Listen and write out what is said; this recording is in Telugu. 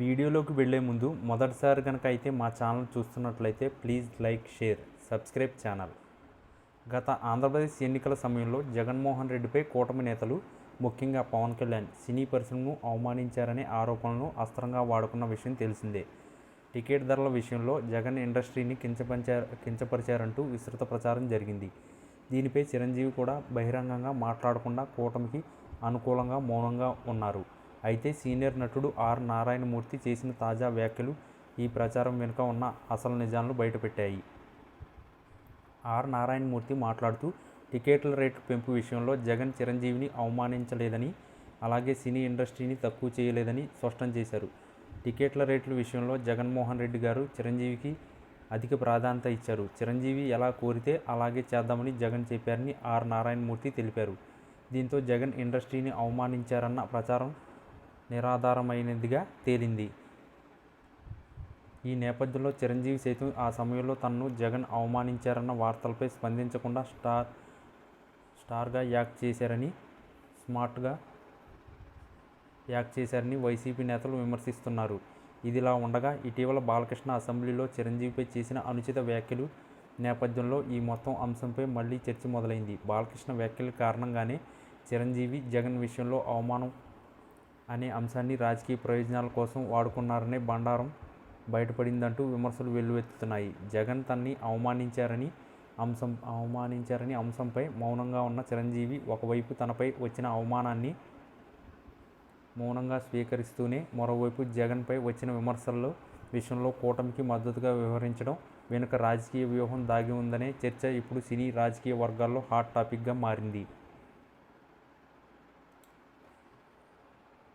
వీడియోలోకి వెళ్ళే ముందు మొదటిసారి కనుక అయితే మా ఛానల్ చూస్తున్నట్లయితే please like, share, subscribe channel. గత ఆంధ్రప్రదేశ్ ఎన్నికల సమయంలో జగన్మోహన్ రెడ్డిపై కూటమి నేతలు, ముఖ్యంగా పవన్ కళ్యాణ్ సినీ పరిశ్రమను అవమానించారనే ఆరోపణలను అస్త్రంగా వాడుకున్న విషయం తెలిసిందే. టికెట్ ధరల విషయంలో జగన్ ఇండస్ట్రీని కించపరిచారంటూ విస్తృత ప్రచారం జరిగింది. దీనిపై చిరంజీవి కూడా బహిరంగంగా మాట్లాడకుండా కూటమికి అనుకూలంగా మౌనంగా ఉన్నారు. అయితే సీనియర్ నటుడు ఆర్ నారాయణమూర్తి చేసిన తాజా వ్యాఖ్యలు ఈ ప్రచారం వెనుక ఉన్న అసలు నిజాలను బయటపెట్టాయి. ఆర్ నారాయణమూర్తి మాట్లాడుతూ టికెట్ల రేట్లు పెంపు విషయంలో జగన్ చిరంజీవిని అవమానించలేదని, అలాగే సినీ ఇండస్ట్రీని తక్కువ చేయలేదని స్పష్టం చేశారు. టికెట్ల రేట్ల విషయంలో జగన్మోహన్ రెడ్డి గారు చిరంజీవికి అధిక ప్రాధాన్యత ఇచ్చారు. చిరంజీవి ఎలా కోరితే అలాగే చేద్దామని జగన్ చెప్పారని ఆర్ నారాయణమూర్తి తెలిపారు. దీంతో జగన్ ఇండస్ట్రీని అవమానించారన్న ప్రచారం నిరాధారమైనదిగా తేలింది. ఈ నేపథ్యంలో చిరంజీవి సైతం ఆ సమయంలో తనను జగన్ అవమానించారన్న వార్తలపై స్పందించకుండా స్టార్గా యాక్ట్ చేశారని వైసీపీ నేతలు విమర్శిస్తున్నారు. ఇదిలా ఉండగా ఇటీవల బాలకృష్ణ అసెంబ్లీలో చిరంజీవిపై చేసిన అనుచిత వ్యాఖ్యలు నేపథ్యంలో ఈ మొత్తం అంశంపై మళ్లీ చర్చ మొదలైంది. బాలకృష్ణ వ్యాఖ్యల కారణంగానే చిరంజీవి జగన్ విషయంలో అవమానం అనే అంశాన్ని రాజకీయ ప్రయోజనాల కోసం వాడుకున్నారనే బండారం బయటపడిందంటూ విమర్శలు వెల్లువెత్తుతున్నాయి. జగన్ తనని అవమానించారని అంశంపై మౌనంగా ఉన్న చిరంజీవి ఒకవైపు తనపై వచ్చిన అవమానాన్ని మౌనంగా స్వీకరిస్తూనే మరోవైపు జగన్పై వచ్చిన విమర్శల విషయంలో కూటమికి మద్దతుగా వ్యవహరించడం వెనుక రాజకీయ వ్యూహం దాగి ఉందనే చర్చ ఇప్పుడు సినీ రాజకీయ వర్గాల్లో హాట్ టాపిక్గా మారింది.